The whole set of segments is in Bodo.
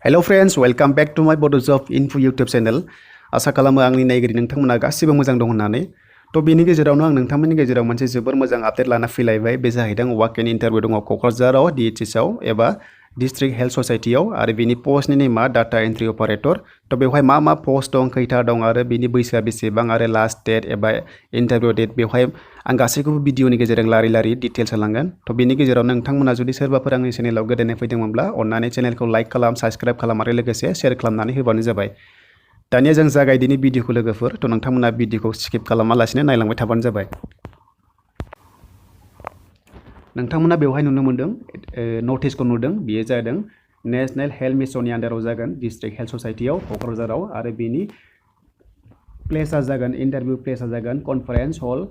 Hello friends, welcome back to my Bodos of Info YouTube channel. आसा खालामो आंनि नायगिरि नोंथांमोना गासिबो मोजां दं होननानै। तो बेनि गेजेरावनो आं नोंथांमोननि गेजेराव मोनसे जोबोर मोजां आपडेट लाना फैलायबाय। बे जाहैदों वाक इन इन्टारभिउ दङ क'क्राझाराव DHS आव एबा डिस्ट्रिक्ट हेल्थ ससाइटियाव आरो बेनि पस्टनि नेमा डाटा एन्ट्रि अपारेटर। तो बेवहाय मा पस्ट दं खैथा दं आरो बेनि बैसोआ बेसेबां आरो लास्ट डेट एबा इन्टारभिउ डेट बेवहाय आं गासैखौबो भिडिअनि गेजेरजों लारि डिटेल्स होलांगोन। तो बेनि गेजेराव नोंथांमोना जुदि सोरबाफोर आंनि चेनेलाव गोदानै फैदोंमोनब्ला अन्नानै चेनेलखौ लाइक खालाम, साबस्क्राइब खालाम आरो लोगोसे शेयार खालामनानै होबानो जाबाय। दानिया जों जागायदिनि भिडिअखौ लोगोफोर। तो नोंथांमोना भिडिअखौ स्किप खालामालासिनो नायलांबाय थाबानो जाबाय। नोंथांमोना बेवहाय नुनो मोनदों नटिसखौ नुदों, बेयो जादों नेशनेल हेल्थ मिशननि आन्डाराव जागोन डिस्ट्रिक्ट हेल्थ ससाइटियाव क'क्राझाराव आरो बेनि प्लेसआ जागोन इन्टारभिउ प्लेसआ जागोन conference hall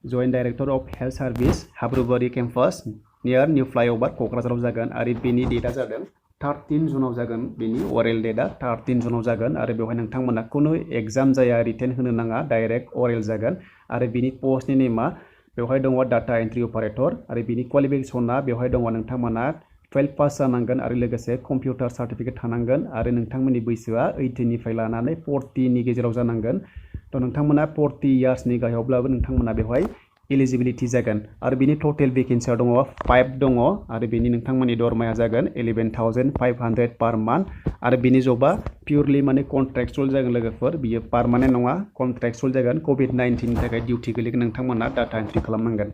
joint director of health services हाब्रुबारि केम्पास नियर निउ फ्लाइओभार क'क्राझाराव जागोन आरो बेनि डेटआ जादों 13 जुनाव जागोन। बेनि अरेल डेटआ 13 जुनाव जागोन आरो बेवहाय नोंथांमोना खुनु एग्जाम जाया, रिटेन होनो नाङा, डाइरेक्ट अरेल जागोन आरो बेनि पस्टनि नेमा बेवहाय दङ डाटा एन्ट्रि अपारेटर आरो बेनि क्वालिफिकेसना बेवहाय दङ नोंथांमोना 12 पास जानांगोन आरो लोगोसे कम्पिउटार सार्टिफिकेट थानांगोन आरो नोंथांमोननि बैसोआ 18 निफ्राय लानानै 40 नि गेजेराव जानांगोन। तो नोंथांमोना 40 इयार्सनि गाहायावब्लाबो नोंथांमोना बेवहाय एलिजिबिलिटि जागोन आरो बेनि टटेल भेकेन्सिया दङ 5 दङ आरो बेनि नोंथांमोननि दरमाया जागोन 11,500 पार मान्थ आरो बेनि जबा पिउरलि माने कन्ट्रेक्चुअल जागोन लोगोफोर, बियो पारमानेन्ट नङा, कन्ट्रेक्चुअल जागोन। COVID-19 नि थाखाय डिउटि गोलैगोन, नोंथांमोना डाटा एन्ट्रि खालामनांगोन।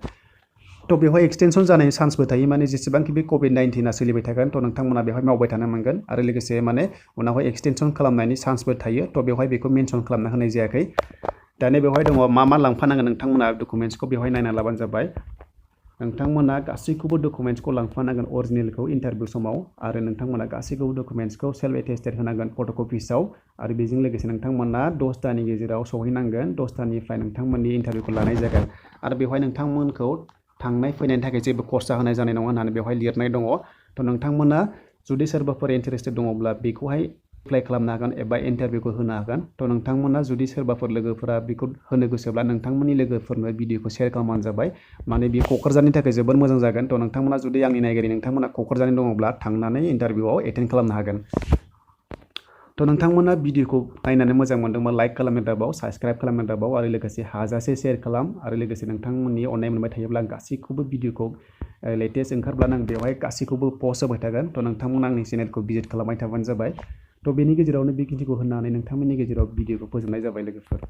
तो बेवहाय एक्सटेनसन जानायनि चान्सबो थायो, माने जेसेबांखि बे COVID-19 आ सोलिबाय थागोन तो नोंथांमोना बेवहाय मावबाय थानो मोनगोन आरो लोगोसे माने उनावहाय एक्सटेनसन खालामनायनि चान्सबो थायो। तो बेवहाय बेखौ मेनसन खालामना होनाय जायाखै। दानिया बेवहाय दङ मा लांफानांगोन नोंथांमोना डकुमेन्ट्सखौ बेवहाय नायना लाबानो जाबाय। नोंथांमोना गासैखौबो डकुमेन्ट्सखौ लांफानांगोन अरिजिनेलखौ इन्टारभिउ समाव आरो नोंथांमोना गासैखौबो डकुमेन्ट्सखौ सेल्फ एटेस्टेड होनांगोन फट'कपिसाव आरो बेजों लोगोसे नोंथांमोना 10 तानि गेजेराव सहैनांगोन। 10 तानिफ्राय नोंथांमोननि इन्टारभिउखौ लानाय जागोन आरो बेवहाय नोंथांमोनखौ थांनाय फैनायनि थाखाय जेबो खरसा होनाय जानाय नङा होननानै बेवहाय लिरनाय दङ। तो नोंथांमोना जुदि सोरबाफोर इन्टारेस्टेड दङब्ला बेखौहाय एप्लाइ खालामनो हागोन एबा इन्टारभिउखौ होनो हागोन। तो नोंथांमोना जुदि सोरबाफोर लोगोफोरा बेखौ होनो गोसोब्ला नोंथांमोननि लोगोफोरनो भिडिअखौ शेयार खालामबानो जाबाय, माने बेयो क'क्राझारनि थाखाय जोबोर मोजां जागोन। तो नोंथांमोना जुदि आंनि नायगिरि नोंथांमोना क'क्राझारनि दङब्ला थांनानै इन्टारभिउआव एटेन्ड खालामनो हागोन। तो नोंथांमोना भिडिअखौ नायनानै मोजां मोनदोंबा लाइक खालामनो दाबाव, साबस्क्राइब खालामनो दाबाव आरो लोगोसे हाजासे शेयार खालाम आरो लोगोसे नोंथांमोननि अननाय मोनबाय थायोब्ला आं गासैखौबो भिडिअखौ लेटेस्ट ओंखारब्लानो आं बेवहाय गासैखौबो पस्ट होबाय थागोन। तो नोंथांमोना आंनि चेनेलखौ भिजिट खालामबाय थाबानो जाबाय। तो बेनि गेजेरावनो बेखिनिखौ होननानै नोंथांमोननि गेजेराव भिडिअखौ फोजोबनाय जाबाय लोगोफोर।